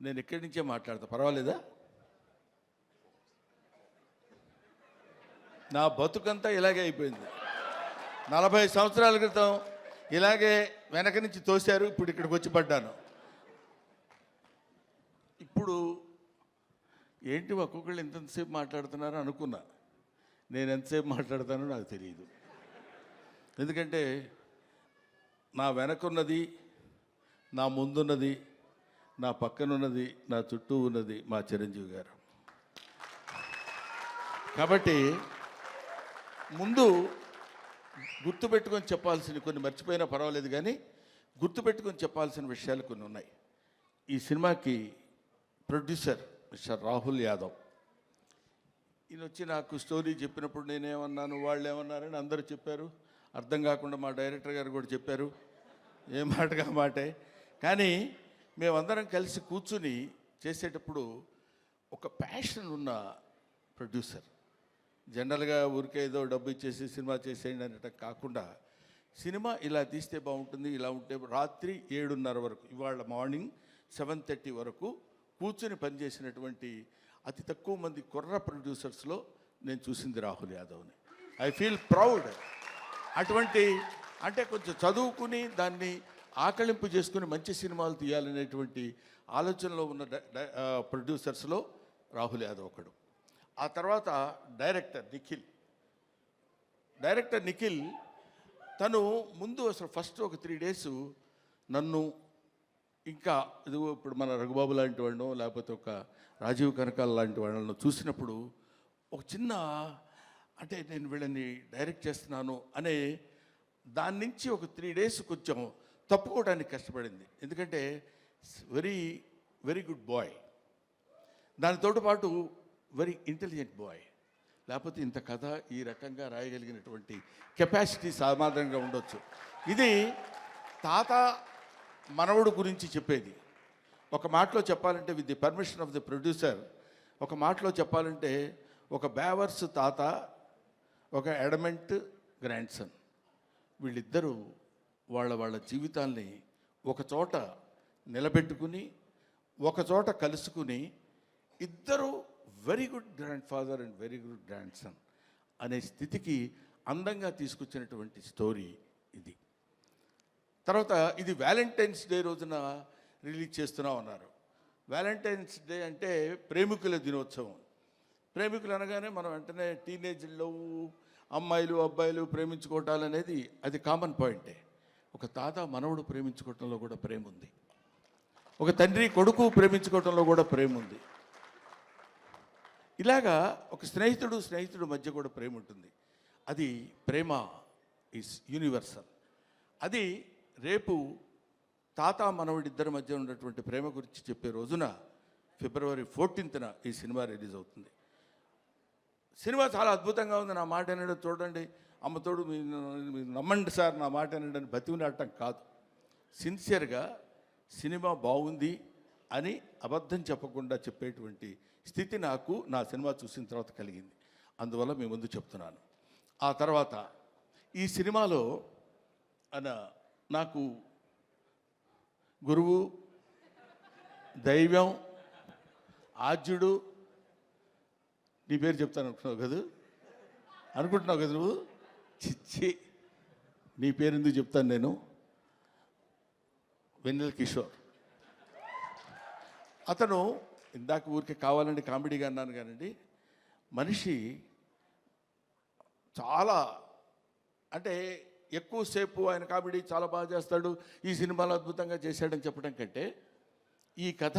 నేను ఇక్కడి నుంచే మాట్లాడతా, పర్వాలేదా? నా బతుకంతా ఇలాగే అయిపోయింది. 40 సంవత్సరాల క్రితం ఇలాగే వెనక నుంచి తోశారు, ఇప్పుడు ఇక్కడికి వచ్చి పడ్డాను. ఇప్పుడు ఏంటి ఒక్కొక్కళ్ళు ఎంతసేపు మాట్లాడుతున్నారో అనుకున్నా. నేను ఎంతసేపు మాట్లాడతానో నాకు తెలియదు. ఎందుకంటే నా వెనకున్నది, నా ముందున్నది, నా పక్కనున్నది, నా చుట్టూ ఉన్నది మా చిరంజీవి గారు. కాబట్టి ముందు గుర్తుపెట్టుకొని చెప్పాల్సిన కొన్ని మర్చిపోయినా పర్వాలేదు, కానీ గుర్తుపెట్టుకొని చెప్పాల్సిన విషయాలు కొన్ని ఉన్నాయి. ఈ సినిమాకి ప్రొడ్యూసర్ మిస్టర్ రాహుల్ యాదవ్. ఈయన వచ్చి నాకు స్టోరీ చెప్పినప్పుడు నేనేమన్నాను, వాళ్ళు ఏమన్నారని అందరూ చెప్పారు. అర్థం కాకుండా మా డైరెక్టర్ గారు కూడా చెప్పారు, ఏ మాటగా మాటే. కానీ మేమందరం కలిసి కూర్చుని చేసేటప్పుడు ఒక ప్యాషన్ ఉన్న ప్రొడ్యూసర్. జనరల్గా ఊరికే ఏదో డబ్బు ఇచ్చేసి సినిమా చేసేయండి అనటం కాకుండా, సినిమా ఇలా తీస్తే బాగుంటుంది, ఇలా ఉంటే రాత్రి 7:30 వరకు, ఇవాళ మార్నింగ్ 7:30 వరకు కూర్చుని పనిచేసినటువంటి అతి తక్కువ మంది కుర్ర ప్రొడ్యూసర్స్లో నేను చూసింది రాహుల్ యాదవ్ని. I feel proud. అటువంటి అంటే కొంచెం చదువుకుని దాన్ని ఆకళింపు చేసుకుని మంచి సినిమాలు తీయాలనేటువంటి ఆలోచనలో ఉన్న ప్రొడ్యూసర్స్లో రాహుల్ యాదవ్ ఒకడు. ఆ తర్వాత డైరెక్టర్ నిఖిల్ తను ముందు అసలు ఫస్ట్ ఒక 3 days నన్ను, ఇంకా ఇదిగో ఇప్పుడు మన రఘుబాబు లాంటి వాళ్ళను, లేకపోతే ఒక రాజీవ్ కనకాల లాంటి వాళ్ళను చూసినప్పుడు ఒక చిన్న అంటే నేను వీళ్ళని డైరెక్ట్ చేస్తున్నాను అనే దాని నుంచి ఒక 3 days కొంచెం తప్పుకోవడానికి కష్టపడింది. ఎందుకంటే వెరీ వెరీ గుడ్ బాయ్, దానితో పాటు వెరీ ఇంటెలిజెంట్ బాయ్. లేకపోతే ఇంత కథ ఈ రకంగా రాయగలిగినటువంటి కెపాసిటీ సామాన్యంగా ఉండొచ్చు. ఇది తాత మనవడు గురించి చెప్పేది. ఒక మాటలో చెప్పాలంటే, with the permission of the producer, ఒక మాటలో చెప్పాలంటే ఒక బేవర్స్ తాత, ఒక ఎడమెంట్ గ్రాండ్ సన్, వీళ్ళిద్దరూ వాళ్ళ జీవితాల్ని ఒక చోట నిలబెట్టుకుని, ఒక చోట కలుసుకుని, ఇద్దరు very good grand father and very good grand son అనే స్థితికి అందంగా తీసుకొచ్చినటువంటి స్టోరీ ఇది. తర్వాత ఇది వ్యాలంటైన్స్ డే రోజున రిలీజ్ చేస్తున్నాం అన్నారు. వ్యాలంటైన్స్ డే అంటే ప్రేమికుల దినోత్సవం. ప్రేమికులు అనగానే మనం వెంటనే టీనేజ్లో అమ్మాయిలు అబ్బాయిలు ప్రేమించుకోవటాలు అనేది అది కామన్ పాయింటే. ఒక తాత మనవడు ప్రేమించుకోవటంలో కూడా ప్రేమ ఉంది, ఒక తండ్రి కొడుకు ప్రేమించుకోవటంలో కూడా ప్రేమ ఉంది. ఇలాగా ఒక స్నేహితుడు మధ్య కూడా ప్రేమ ఉంటుంది. అది ప్రేమ ఈజ్ యూనివర్సల్. అది రేపు తాత మనవడిద్దరి మధ్య ఉన్నటువంటి ప్రేమ గురించి చెప్పే రోజున February 14th ఈ సినిమా రిలీజ్ అవుతుంది. సినిమా చాలా అద్భుతంగా ఉంది. నా మాట వినడం చూడండి, అమ్మతోడు మీరు నమ్మండి సార్, నా మాట వినడం బతికినట్టం కాదు. సిన్సియర్గా సినిమా బాగుంది అని అబద్ధం చెప్పకుండా చెప్పేటువంటి స్థితి నాకు నా సినిమా చూసిన తర్వాత కలిగింది. అందువల్ల మీ ముందు చెప్తున్నాను. ఆ తర్వాత ఈ సినిమాలో నాకు గురువు, దైవం, ఆద్యుడు, నీ పేరు చెప్తాను అనుకుంటున్నావు కదా నువ్వు? చిచ్చి, నీ పేరు ఎందుకు చెప్తాను నేను? వెన్నెల కిషోర్. అతను ఇందాక ఊరికే కావాలండి కామెడీగా అన్నాను కానండి, మనిషి చాలా అంటే ఎక్కువసేపు ఆయన కామెడీ చాలా బాగా చేస్తాడు, ఈ సినిమాలో అద్భుతంగా చేశాడని చెప్పడం కంటే, ఈ కథ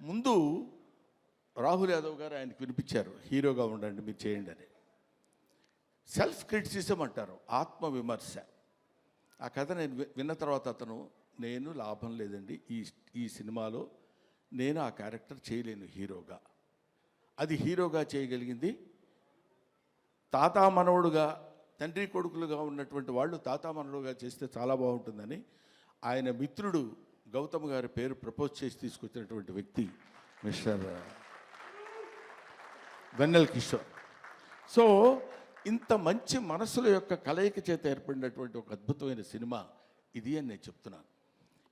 ముందు రాహుల్ యాదవ్ గారు ఆయనకు వినిపించారు, హీరోగా ఉండండి మీరు చేయండి అని. సెల్ఫ్ క్రిటిసిజం అంటారు, ఆత్మవిమర్శ. ఆ కథ నేను విన్న తర్వాత అతను, నేను లాభం లేదండి ఈ సినిమాలో నేను ఆ క్యారెక్టర్ చేయలేను హీరోగా. అది హీరోగా చేయగలిగింది తాత మనవడుగా, తండ్రి కొడుకులుగా ఉన్నటువంటి వాళ్ళు తాత మనవడుగా చేస్తే చాలా బాగుంటుందని ఆయన మిత్రుడు గౌతమ్ గారి పేరు ప్రపోజ్ చేసి తీసుకొచ్చినటువంటి వ్యక్తి మిస్టర్ వెన్నెల కిషోర్. సో ఇంత మంచి మనసుల యొక్క కలయిక చేత ఏర్పడినటువంటి ఒక అద్భుతమైన సినిమా ఇది అని నేను చెప్తున్నాను.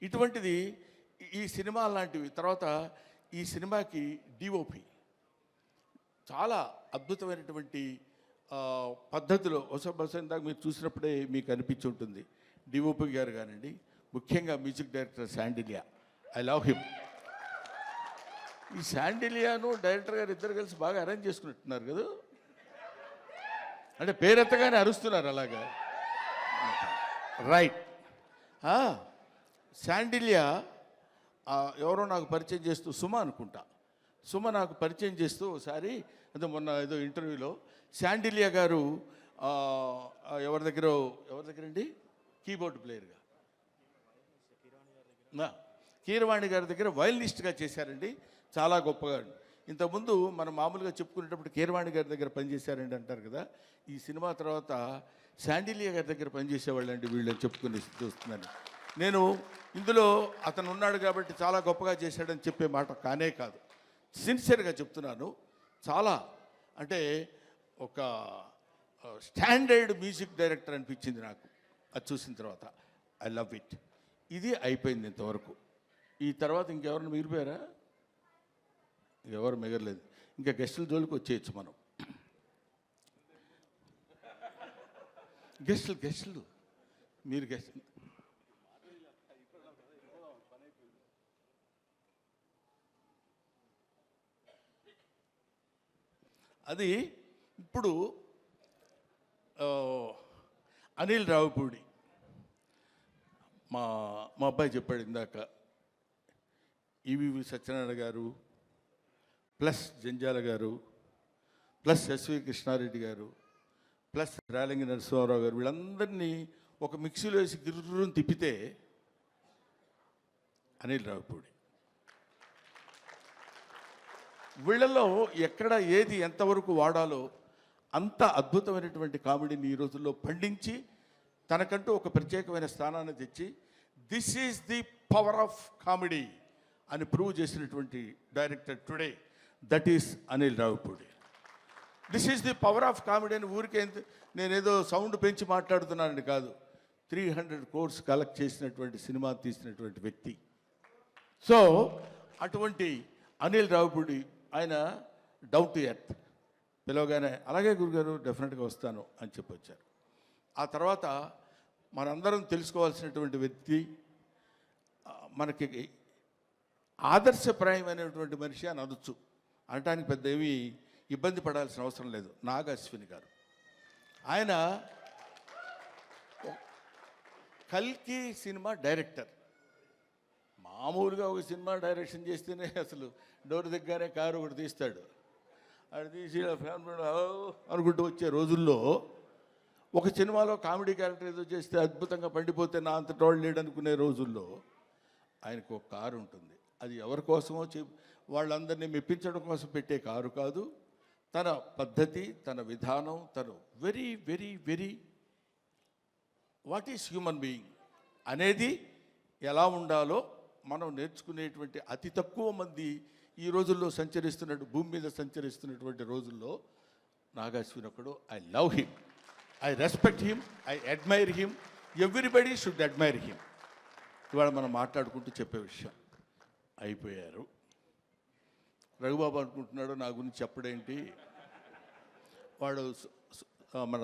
ఇటువంటిది ఈ సినిమా లాంటివి. తర్వాత ఈ సినిమాకి డిఓపి చాలా అద్భుతమైనటువంటి పద్ధతిలో బహుశా ఇందాక మీరు చూసినప్పుడే మీకు అనిపించి ఉంటుంది. డిఓపి గారు కానివ్వండి, ముఖ్యంగా music director Sandilya, I love him. ఈ శాండిలియాను డైరెక్టర్ గారు ఇద్దరు కలిసి బాగా అరేంజ్ చేసుకున్నట్టున్నారు కదా, అంటే పేరెత్తగానే అరుస్తున్నారు అలాగా. రైట్. శాండిలియా ఎవరో నాకు పరిచయం చేస్తూ, సుమ అనుకుంటా, సుమ నాకు పరిచయం చేస్తూ ఒకసారి అదే మొన్న ఏదో ఇంటర్వ్యూలో శాండిలియా గారు ఎవరి దగ్గరండి కీబోర్డ్ ప్లేయర్గా కీరవాణి గారి దగ్గర వయలినిస్ట్గా చేశారండి, చాలా గొప్పగా. ఇంతకుముందు మనం మామూలుగా చెప్పుకునేటప్పుడు కీరవాణి గారి దగ్గర పనిచేశారండి అంటారు కదా, ఈ సినిమా తర్వాత శాండిలియా గారి దగ్గర పనిచేసేవాళ్ళండి వీళ్ళని చెప్పుకుని చూస్తున్నాను నేను. ఇందులో అతను ఉన్నాడు కాబట్టి చాలా గొప్పగా చేశాడని చెప్పే మాట కానే కాదు, సిన్సియర్గా చెప్తున్నాను. చాలా అంటే ఒక స్టాండర్డ్ మ్యూజిక్ డైరెక్టర్ అనిపించింది నాకు అది చూసిన తర్వాత. I love it. ఇది అయిపోయింది ఇంతవరకు. ఈ తర్వాత ఇంకెవరిని మిగిలిపోయారా? ఎవరు మిగలలేదు. ఇంకా గెస్టుల జోలికి వచ్చేయచ్చు మనం. గెస్టులు మీరు గెస్ట్ అది ఇప్పుడు అనిల్ రావిపూడి మా అబ్బాయి చెప్పాడు ఇందాక, ఈవీవి సత్యనారాయణ గారు ప్లస్ జంజాల గారు ప్లస్ ఎస్వి కృష్ణారెడ్డి గారు ప్లస్ రేలంగి నరసింహారావు గారు వీళ్ళందరినీ ఒక మిక్సీలో వేసి గిర్రుని తిప్పితే అనిల్ రావిపూడి. వీళ్ళలో ఎక్కడ ఏది ఎంతవరకు వాడాలో అంత అద్భుతమైనటువంటి కామెడీని ఈ రోజుల్లో పండించి తనకంటూ ఒక ప్రత్యేకమైన స్థానాన్ని తెచ్చి this is the power of comedy అని ప్రూవ్ చేసినటువంటి director today, that is Anil Ravipudi. This is the power of comedy అని ఊరికే నేనేదో సౌండ్ పెంచి మాట్లాడుతున్నానని కాదు, 300 crores కలెక్ట్ చేసినటువంటి సినిమా తీసినటువంటి వ్యక్తి. సో అటువంటి అనిల్ రావిపూడి ఆయన డౌన్ టు ఎర్త్, పిలవగానే అలాగే గురుగారు డెఫినెట్గా వస్తాను అని చెప్పొచ్చారు. ఆ తర్వాత మనందరం తెలుసుకోవాల్సినటువంటి వ్యక్తి, మనకి ఆదర్శప్రాయమైనటువంటి మనిషి అని అనొచ్చు, అనటానికి పెద్ద ఏమీ ఇబ్బంది పడాల్సిన అవసరం లేదు. నాగ అశ్విని గారు, ఆయన కల్కి సినిమా డైరెక్టర్. మామూలుగా ఒక సినిమా డైరెక్షన్ చేస్తేనే అసలు డోర్ దగ్గరనే కారు ఒకటి తీస్తాడు, అది తీసి ఫ్యామిలీ అనుకుంటూ వచ్చే రోజుల్లో ఒక సినిమాలో కామెడీ క్యారెక్టర్ ఏదో చేస్తే అద్భుతంగా పండిపోతే నా అంత టోళ్ళు లేడు అనుకునే రోజుల్లో ఆయనకు ఒక కారు ఉంటుంది. అది ఎవరి కోసమో వాళ్ళందరినీ మెప్పించడం కోసం పెట్టే కారు కాదు, తన పద్ధతి, తన విధానం, తను very very very what is human being అనేది ఎలా ఉండాలో మనం నేర్చుకునేటువంటి అతి తక్కువ మంది ఈ రోజుల్లో భూమి మీద సంచరిస్తున్నటువంటి రోజుల్లో నాగాశ్విన్ ఒకడు. I love him, I respect him, I admire him, everybody should admire him. ఇవాళ మనం మాట్లాడుకుంటూ చెప్పే విషయం అయిపోయారు. రఘుబాబు అనుకుంటున్నాడు నా గురించి చెప్పడేంటి, వాడు మన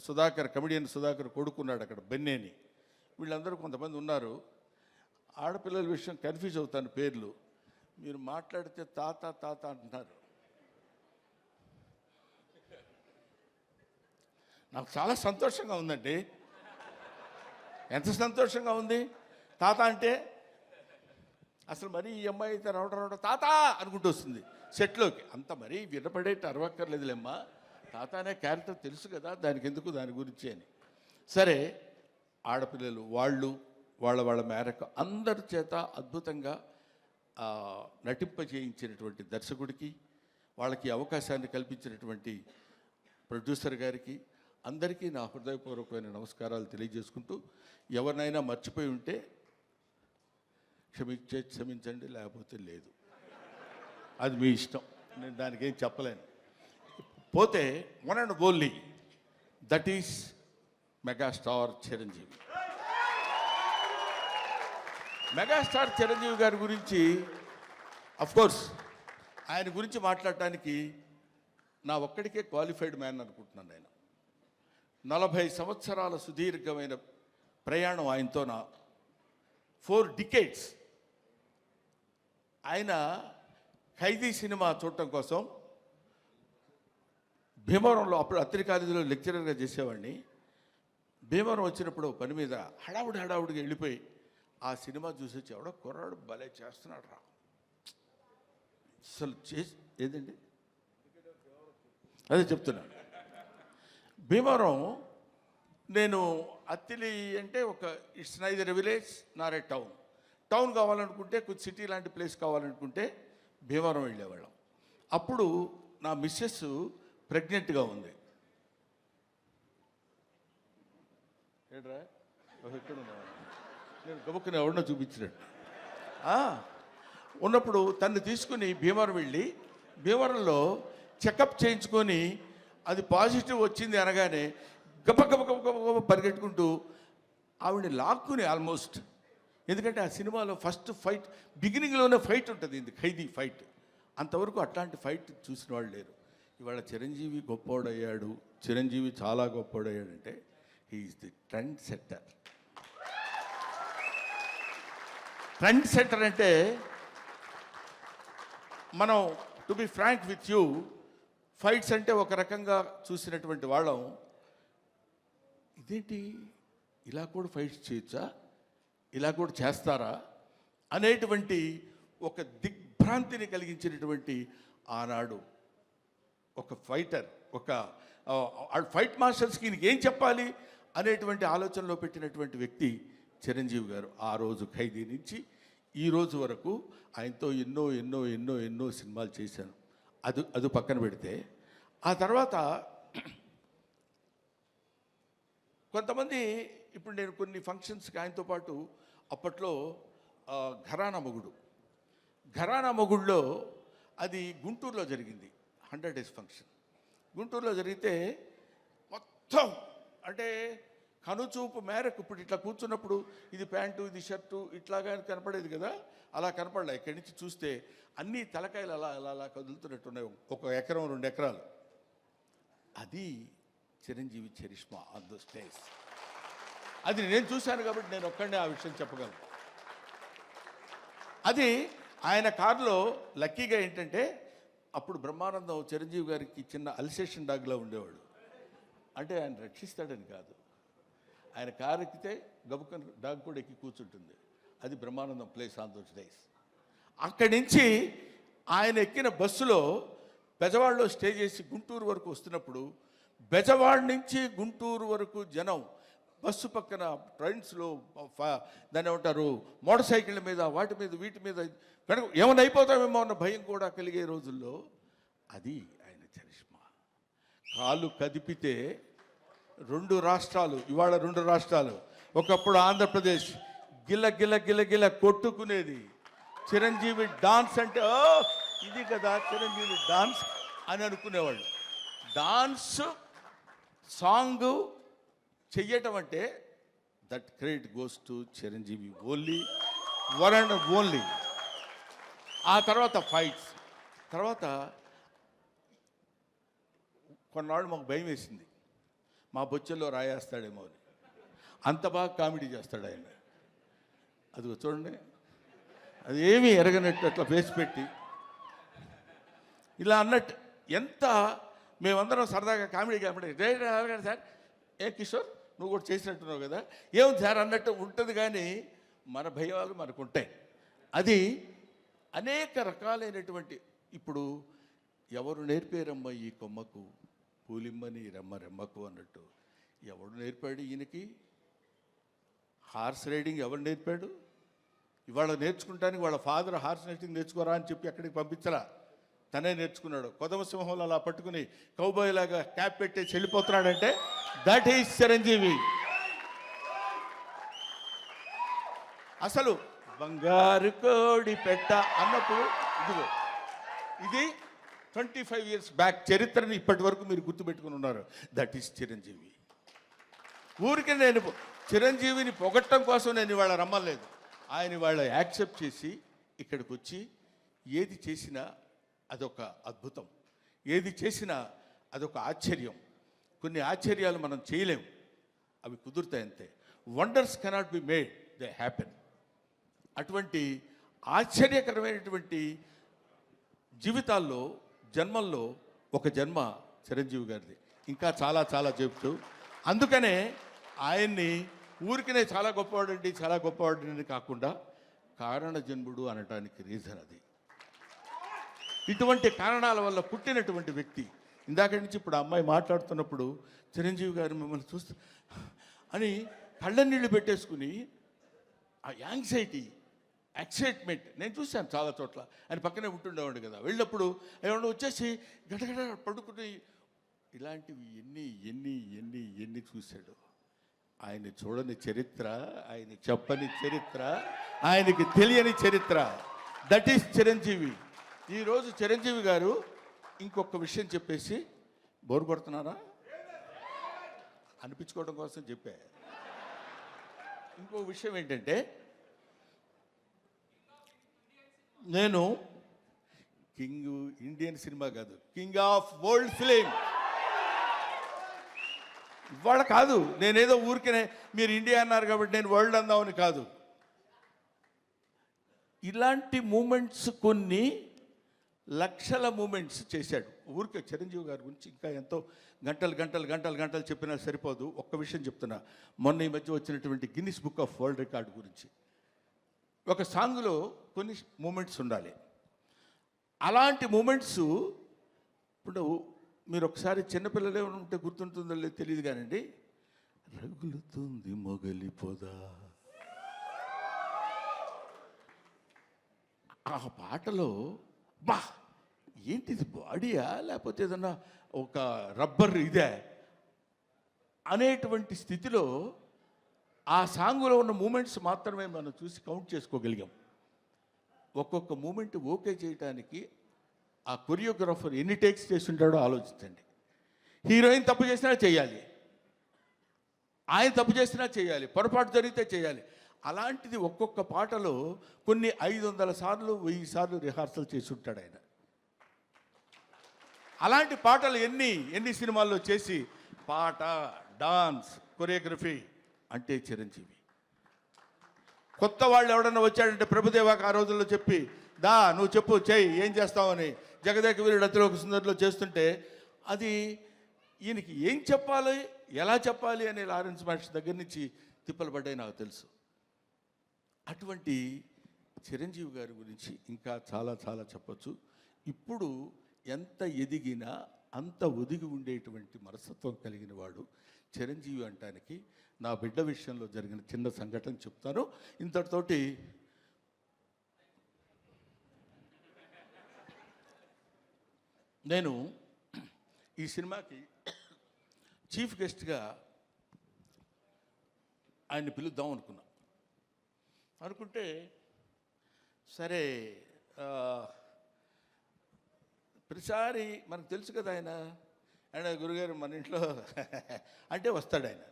సుధాకర్, కమెడియన్ సుధాకర్ కొడుకున్నాడు అక్కడ బెన్నేని. వీళ్ళందరూ కొంతమంది ఉన్నారు, ఆడపిల్లల విషయం కన్ఫ్యూజ్ అవుతాను పేర్లు. మీరు మాట్లాడితే తాత తాత అంటున్నారు. నాకు చాలా సంతోషంగా ఉందండి. ఎంత సంతోషంగా ఉంది తాత అంటే. అసలు మరీ ఈ అమ్మాయి అయితే రావడం తాత అనుకుంటూ వస్తుంది సెట్లోకి. అంత మరీ వినపడేట్టు అరవక్కర్లేదులేమ్మా, తాత అనే క్యారెక్టర్ తెలుసు కదా, దానికి ఎందుకు దాని గురించి అని. సరే, ఆడపిల్లలు వాళ్ళ మేరకు అందరి చేత అద్భుతంగా నటింపజేయించినటువంటి దర్శకుడికి, వాళ్ళకి అవకాశాన్ని కల్పించినటువంటి ప్రొడ్యూసర్ గారికి అందరికీ నా హృదయపూర్వకమైన నమస్కారాలు తెలియజేసుకుంటూ, ఎవరినైనా మర్చిపోయి ఉంటే క్షమించండి, లేకపోతే లేదు, అది మీ ఇష్టం, నేను దానికి ఏం చెప్పలేను. పోతే one and only that is megastar Chiranjeevi. Megastar Chiranjeevi గారి గురించి కోర్స్ ఆయన గురించి మాట్లాడటానికి నా ఒక్కడికే క్వాలిఫైడ్ మ్యాన్ అనుకుంటున్నాను. ఆయన 40 సంవత్సరాల సుదీర్ఘమైన ప్రయాణం ఆయనతో నా 4 decades. ఆయన ఖైదీ సినిమా చూడటం కోసం భీమవరంలో అప్పుడు అత్తిలి కాలేజీలో లెక్చరర్గా చేసేవాడిని. భీమవరం వచ్చినప్పుడు పని మీద హడావుడిగా వెళ్ళిపోయి ఆ సినిమా చూసి వచ్చి ఎవడో కుర్రాడు భలే చేస్తున్నాడు రా అసలు ఏదండి అదే చెప్తున్నాను. భీమవరం నేను అత్తిలి అంటే ఒక it's neither village Nar A town కావాలనుకుంటే కొంచెం సిటీ లాంటి ప్లేస్ కావాలనుకుంటే భీమవరం వెళ్ళేవాళ్ళం. అప్పుడు నా మిస్సెస్ ప్రెగ్నెంట్గా ఉంది. ఏడ్రా ఎక్కడ నేను గబుక్కుని ఎవరినో చూపించినట్టు ఉన్నప్పుడు తను తీసుకుని భీమవరం వెళ్ళి భీమవరంలో చెకప్ చేయించుకొని అది పాజిటివ్ వచ్చింది అనగానే గబ పరిగెట్టుకుంటూ ఆవిడని లాక్కుని ఆల్మోస్ట్, ఎందుకంటే ఆ సినిమాలో ఫస్ట్ ఫైట్ బిగినింగ్లోనే ఫైట్ ఉంటుంది, ఇది ఖైదీ ఫైట్. అంతవరకు అట్లాంటి ఫైట్ చూసిన వాళ్ళు లేరు. ఇవాళ చిరంజీవి గొప్పోడయ్యాడు, చిరంజీవి చాలా గొప్పోడయ్యాడంటే he is the trend setter. Trend setter అంటే మనం to be frank with you, fights అంటే ఒక రకంగా చూసినటువంటి వాళ్ళం, ఇదేంటి ఇలా కూడా ఫైట్స్ చేయొచ్చా, ఇలా కూడా చేస్తారా అనేటువంటి ఒక దిగ్భ్రాంతిని కలిగించినటువంటి ఆనాడు ఒక ఫైటర్, ఒక ఫైట్ మాస్టర్స్కి ఏం చెప్పాలి అనేటువంటి ఆలోచనలో పెట్టినటువంటి వ్యక్తి చిరంజీవి గారు. ఆ రోజు ఖైదీ నుంచి ఈ రోజు వరకు ఆయనతో ఎన్నో ఎన్నో ఎన్నో ఎన్నో సినిమాలు చేశాను. అది పక్కన పెడితే ఆ తర్వాత కొంతమంది, ఇప్పుడు నేను కొన్ని ఫంక్షన్స్కి ఆయనతో పాటు అప్పట్లో ఘరానా మొగుడులో అది గుంటూరులో జరిగింది, 100 days ఫంక్షన్ గుంటూరులో జరిగితే మొత్తం అంటే కనుచూపు మేరకు ఇప్పుడు ఇట్లా కూర్చున్నప్పుడు ఇది ప్యాంటు ఇది షర్టు ఇట్లాగా కనపడేది కదా, అలా కనపడలే. ఇక్కడి నుంచి చూస్తే అన్ని తలకాయలు అలా అలా అలా కదులుతున్నట్టున్నాయి, 1 ఎకరం 2 ఎకరాలు. అది Chiranjeevi charisma on the stage. అది నేను చూశాను కాబట్టి నేను ఒక్కడే ఆ విషయం చెప్పగలను. అది ఆయన కారులో లక్కీగా ఏంటంటే అప్పుడు బ్రహ్మానందం చిరంజీవి గారికి చిన్న అల్సేషన్ డాగ్లా ఉండేవాడు. అంటే ఆయన రక్షిస్తాడని కాదు, ఆయన కారు ఎక్కితే గబుక్కని డాగ్ కూడా ఎక్కి కూర్చుంటుంది. అది Brahmanandam place on those days. అక్కడి నుంచి ఆయన ఎక్కిన బస్సులో బెజవాడలో స్టే చేసి గుంటూరు వరకు వస్తున్నప్పుడు బెజవాడ నుంచి గుంటూరు వరకు జనం బస్సు పక్కన ట్రైన్స్లో దాన్ని ఏమంటారు మోటార్ సైకిళ్ళ మీద వాటి మీద వీటి మీద ఏమైనా అయిపోతామేమో అన్న భయం కూడా కలిగే రోజుల్లో అది ఆయన చరిష్మా. కాలు కదిపితే 2 రాష్ట్రాలు, ఇవాళ 2 రాష్ట్రాలు, ఒకప్పుడు ఆంధ్రప్రదేశ్ గిల్ల గిల్ల గిల్ల గిల్ల కొట్టుకునేది. చిరంజీవి డాన్స్ అంటే ఇది కదా చిరంజీవి డాన్స్ అని అనుకునేవాళ్ళు. డాన్స్ సాంగ్ చెయ్యటం అంటే that credit goes to Chiranjeevi only, one and only. ఆ తర్వాత ఫైట్స్, తర్వాత కొన్నాళ్ళు మాకు భయం వేసింది మా బొచ్చల్లో రాయేస్తాడేమో అని. అంత బాగా కామెడీ చేస్తాడు ఆయన. అది చూడండి, అది ఏమీ ఎరగనట్టు అట్లా ఫేస్ పెట్టి ఇలా అన్నట్టు ఎంత మేమందరం సరదాగా కామెడీ సార్ ఏ కిషోర్ నువ్వు కూడా చేసినట్టున్నావు కదా ఏం సార్ అన్నట్టు ఉంటుంది. కానీ మన భయాలు మనకు ఉంటాయి. అది అనేక రకాలైనటువంటి, ఇప్పుడు ఎవరు నేర్పారమ్మ ఈ కొమ్మకు పూలిమ్మని రెమ్మకు అన్నట్టు ఎవడు నేర్పాడు ఈయనకి? హార్స్ రైడింగ్ ఎవరు నేర్పాడు? ఇవాళ నేర్చుకుంటానికి వాళ్ళ ఫాదర్ హార్స్ రైడింగ్ నేర్చుకోరా అని చెప్పి అక్కడికి పంపించరా, తనే నేర్చుకున్నాడు. కొదమ సింహంలో అలా పట్టుకుని కౌబాయ్ లాగా క్యాప్ పెట్టేసి వెళ్ళిపోతున్నాడంటే దట్ ఈస్ చిరంజీవి. అసలు బంగారు కోడి పెట్ట అన్నప్పుడు ఇదిగో ఇది 25 years బ్యాక్ చరిత్రని ఇప్పటి వరకు మీరు గుర్తుపెట్టుకుని ఉన్నారు. That is Chiranjeevi. ఊరికి నేను చిరంజీవిని పొగట్టం కోసం నేను ఇవాళ రమ్మలేదు. ఆయన వాళ్ళు యాక్సెప్ట్ చేసి ఇక్కడికి వచ్చి ఏది చేసినా అదొక అద్భుతం, ఏది చేసినా అదొక ఆశ్చర్యం. కొన్ని ఆశ్చర్యాలు మనం చేయలేం, అవి కుదురుతాయి అంతే. Wonders cannot be made, they happen. అటువంటి ఆశ్చర్యకరమైనటువంటి జీవితాల్లో జన్మల్లో ఒక జన్మ చిరంజీవి గారిది. ఇంకా చాలా చాలా చెప్తూ, అందుకనే ఆయన్ని ఊరికనే చాలా గొప్పవాడండి చాలా గొప్పవాడని కాకుండా కారణ జన్ముడు అనటానికి రీజన్ అది. ఇటువంటి కారణాల వల్ల పుట్టినటువంటి వ్యక్తి. ఇందాక నుంచి ఇప్పుడు అమ్మాయి మాట్లాడుతున్నప్పుడు చిరంజీవి గారు మిమ్మల్ని చూస్తూ అని కళ్ళ నీళ్ళు పెట్టేసుకుని ఆ యాంగ్జైటీ, ఎక్సైట్మెంట్ నేను చూశాను చాలా చోట్ల. ఆయన పక్కనే ఉంటుండేవాడు కదా, వెళ్ళినప్పుడు ఏమన్నా వచ్చేసి గడగడ పడుకుని ఇలాంటివి ఎన్ని ఎన్ని ఎన్ని ఎన్ని చూశాడు. ఆయన చూడని చరిత్ర, ఆయన చెప్పని చరిత్ర, ఆయనకి తెలియని చరిత్ర. That is Chiranjeevi. ఈరోజు చిరంజీవి గారు ఇంకొక విషయం చెప్పేసి బోరు కొడుతున్నారా అనిపించుకోవడం కోసం చెప్పా. ఇంకో విషయం ఏంటంటే, నేను కింగ్ ఇండియన్ సినిమా కాదు, కింగ్ ఆఫ్ వరల్డ్ ఫిలిం. ఇవాళ కాదు, నేనేదో ఊరికనే మీరు ఇండియా అన్నారు కాబట్టి నేను వరల్డ్ అందామని కాదు. ఇలాంటి మూమెంట్స్ కొన్ని లక్షల మూమెంట్స్ చేశాడు. ఊరికే చిరంజీవి గారి గురించి ఇంకా ఎంతో గంటలు గంటలు గంటలు గంటలు చెప్పినా సరిపోదు. ఒక్క విషయం చెప్తున్నా, మొన్న ఈ మధ్య వచ్చినటువంటి Guinness book of world record గురించి. ఒక సాంగ్లో కొన్ని మూమెంట్స్ ఉండాలి. అలాంటి మూమెంట్స్ ఇప్పుడు మీరు ఒకసారి చిన్నపిల్లలే ఉంటే గుర్తుంటుందో లేదు తెలియదు కానండి, రగులుతుంది మొగలి పొద, ఆ పాటలో బా ఏంటిది బాడీయా లేకపోతే ఏదన్నా ఒక రబ్బర్ ఇదే అనేటువంటి స్థితిలో ఆ సాంగులో ఉన్న మూమెంట్స్ మాత్రమే మనం చూసి కౌంట్ చేసుకోగలిగాం. ఒక్కొక్క మూమెంట్ ఓకే చేయడానికి ఆ కొరియోగ్రాఫర్ ఎన్ని టేక్స్ చేస్తుంటాడో ఆలోచించండి. హీరోయిన్ తప్పు చేసినా చేయాలి, ఆయన తప్పు చేసినా చేయాలి, పొరపాటు జరిగితే చేయాలి. అలాంటిది ఒక్కొక్క పాటలో కొన్ని 500 సార్లు 1000 సార్లు రిహార్సల్ చేసి ఉంటాడు ఆయన. అలాంటి పాటలు ఎన్ని సినిమాల్లో చేసి పాట, డాన్స్, కొరియోగ్రఫీ అంటే చిరంజీవి. కొత్త వాళ్ళు ఎవడన్నా వచ్చాడంటే ప్రభుదేవాకి ఆ రోజుల్లో చెప్పి దా నువ్వు చెప్పు చెయ్యి ఏం చేస్తావని జగదేక వీరుడు అతిలోక సుందరిలో చేస్తుంటే అది ఈయనకి ఏం చెప్పాలి ఎలా చెప్పాలి అనే లారెన్స్ మాస్టర్ దగ్గర నుంచి తిప్పలు పడ్డాయి నాకు తెలుసు. అటువంటి చిరంజీవి గారి గురించి ఇంకా చాలా చాలా చెప్పచ్చు. ఇప్పుడు ఎంత ఎదిగినా అంత ఒదిగి ఉండేటువంటి మనస్తత్వం కలిగిన వాడు చిరంజీవి అంటానికి నా బిడ్డ విషయంలో జరిగిన చిన్న సంఘటన చెప్తాను. ఇంతటితోటి నేను ఈ సినిమాకి చీఫ్ గెస్ట్గా ఆయన్ని పిలుద్దాం అనుకుంటే సరే ప్రతిసారి మనకు తెలుసు కదా ఆయన గురుగారు మన ఇంట్లో అంటే వస్తాడు ఆయన.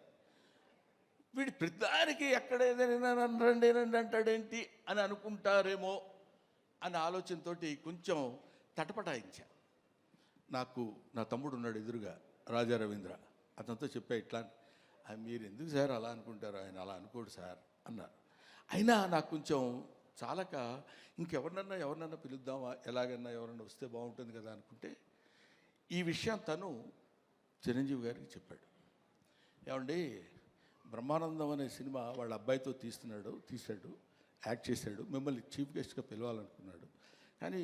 వీడి ప్రతిదానికి ఎక్కడ ఏదైనా రండి అంటాడేంటి అని అనుకుంటారేమో అనే ఆలోచనతో కొంచెం తటపటాయించా. నాకు నా తమ్ముడు ఉన్నాడు ఎదురుగా, రాజా రవీంద్ర, అతనితో చెప్పా ఇట్లా మీరు ఎందుకు సార్ అలా అనుకుంటారు, ఆయన అలా అనుకోడు సార్ అన్నారు. అయినా నాకు కొంచెం చాలక ఎవరినన్నా పిలుద్దామా, ఎలాగన్నా ఎవరన్నా వస్తే బాగుంటుంది కదా అనుకుంటే ఈ విషయం తను చిరంజీవి గారికి చెప్పాడు. ఏమండి బ్రహ్మానందం అనే సినిమా వాళ్ళ అబ్బాయితో తీశాడు, యాక్ట్ చేశాడు, మిమ్మల్ని చీఫ్ గెస్ట్గా పిలవాలనుకున్నాడు. కానీ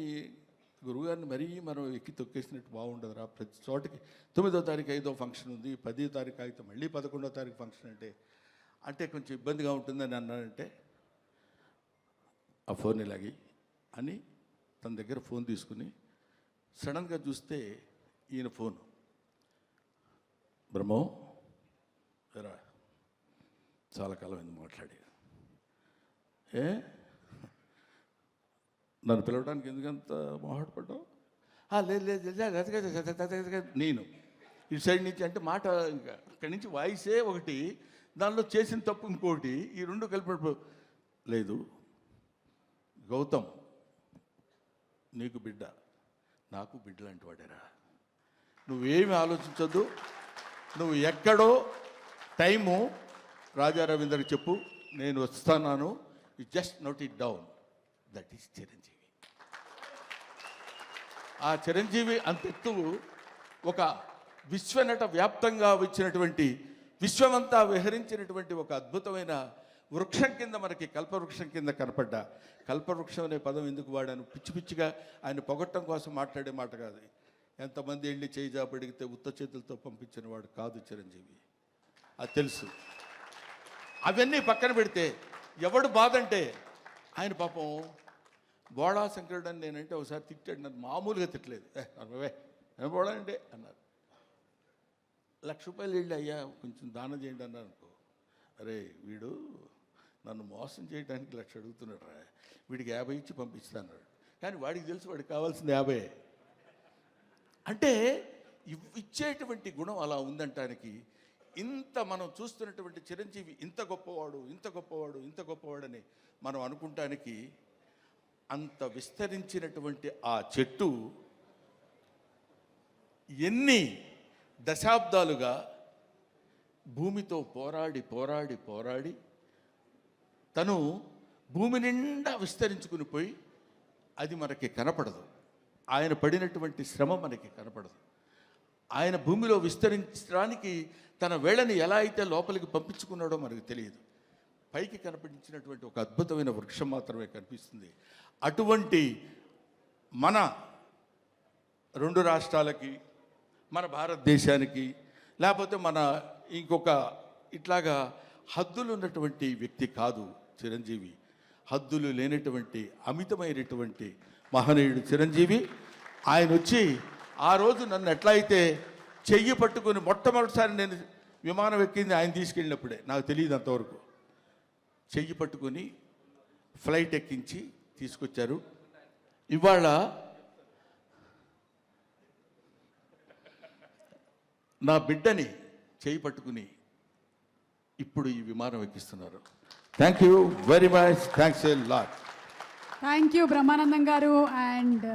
గురువుగారిని మరీ మనం ఎక్కి తొక్కేసినట్టు బాగుండదురా, ప్రతి చోటకి 9వ తారీఖు 5వ ఫంక్షన్ ఉంది, 10వ తారీఖు అయితే మళ్ళీ 11వ తారీఖు ఫంక్షన్ అంటే కొంచెం ఇబ్బందిగా ఉంటుందని అన్నాడంటే ఆ ఫోన్ ఇలాగి అని తన దగ్గర ఫోన్ తీసుకుని సడన్గా చూస్తే ఈయన ఫోన్, బ్రహ్మో రా చాలా కాలమైంది మాట్లాడి, నన్ను పిలవడానికి ఎందుకంత మొహాటపడ్డావు? లేదు నేను ఇటు సైడ్ నుంచి అంటే మాట ఇంకా అక్కడి నుంచి వాయిసే ఒకటి, దానిలో చేసిన తప్పు ఇంకోటి, ఈ రెండు కలిపి లేదు గౌతమ్ నీకు బిడ్డ, నాకు బిడ్డ లాంటి వాడేరా, నువ్వేమి ఆలోచించొద్దు, నువ్వు ఎక్కడో టైము రాజా రవీందర్కి చెప్పు, నేను వస్తున్నాను, you just note it down, that is Chiranjeevi. ఆ చిరంజీవి అంతెత్తు ఒక విశ్వనట వ్యాప్తంగా వచ్చినటువంటి, విశ్వమంతా విహరించినటువంటి ఒక అద్భుతమైన వృక్షం కింద మనకి కల్పవృక్షం కింద కనపడ్డా. కల్పవృక్షం అనే పదం ఎందుకు వాడాను, పిచ్చి పిచ్చిగా ఆయన పొగట్టం కోసం మాట్లాడే మాట కాదు. ఎంతమంది వెళ్ళి చేయి జాబడిగితే ఉత్త చేతులతో పంపించిన వాడు కాదు చిరంజీవి, అది తెలుసు. అవన్నీ పక్కన పెడితే ఎవడు బాధ అంటే, ఆయన పాపం బోడా శంకరుడు అని నేనంటే ఒకసారి తిట్టాడు, నన్ను మామూలుగా తిట్టలేదు, అవే బోడా అంటే అన్నారు. ₹1,00,000 వెళ్ళి అయ్యా కొంచెం దానం చేయండి అన్నారు అనుకో, అరే వీడు నన్ను మోసం చేయడానికి 1,00,000 అడుగుతున్నాడు రా, వీడికి 50 ఇచ్చి పంపిస్తాను. కానీ వాడికి తెలుసు వాడికి కావాల్సింది 50. అంటే ఇచ్చేటువంటి గుణం అలా ఉందంటానికి, ఇంత మనం చూస్తున్నటువంటి చిరంజీవి ఇంత గొప్పవాడు, ఇంత గొప్పవాడు, ఇంత గొప్పవాడని మనం అనుకుంటానికి, అంత విస్తరించినటువంటి ఆ చెట్టు ఎన్ని దశాబ్దాలుగా భూమితో పోరాడి పోరాడి పోరాడి తను భూమి నిండా విస్తరించుకుని పోయి, అది మనకి కనపడదు. ఆయన పడినటువంటి శ్రమ మనకి కనపడదు. ఆయన భూమిలో విస్తరించడానికి తన వేళని ఎలా అయితే లోపలికి పంపించుకున్నాడో మనకు తెలియదు. పైకి కనిపించినటువంటి ఒక అద్భుతమైన వృక్షం మాత్రమే కనిపిస్తుంది. అటువంటి మన 2 రాష్ట్రాలకి, మన భారతదేశానికి, లేకపోతే మన ఇంకొక ఇట్లాగా హద్దులు ఉన్నటువంటి వ్యక్తి కాదు చిరంజీవి. హద్దులు లేనటువంటి అమితమైనటువంటి మహనీయుడు చిరంజీవి. ఆయన వచ్చి ఆ రోజు నన్ను ఎట్లా అయితే చెయ్యి పట్టుకొని, మొట్టమొదటిసారి నేను విమానం ఎక్కింది ఆయన తీసుకెళ్ళినప్పుడే, నాకు తెలియదు అంతవరకు. చెయ్యి పట్టుకొని ఫ్లైట్ ఎక్కించి తీసుకొచ్చారు. ఇవాళ నా బిడ్డని చేయి పట్టుకుని ఇప్పుడు ఈ విమానం ఎక్కిస్తున్నారు. Thank you very much, thanks a lot. Thank you Brahmanandam garu. And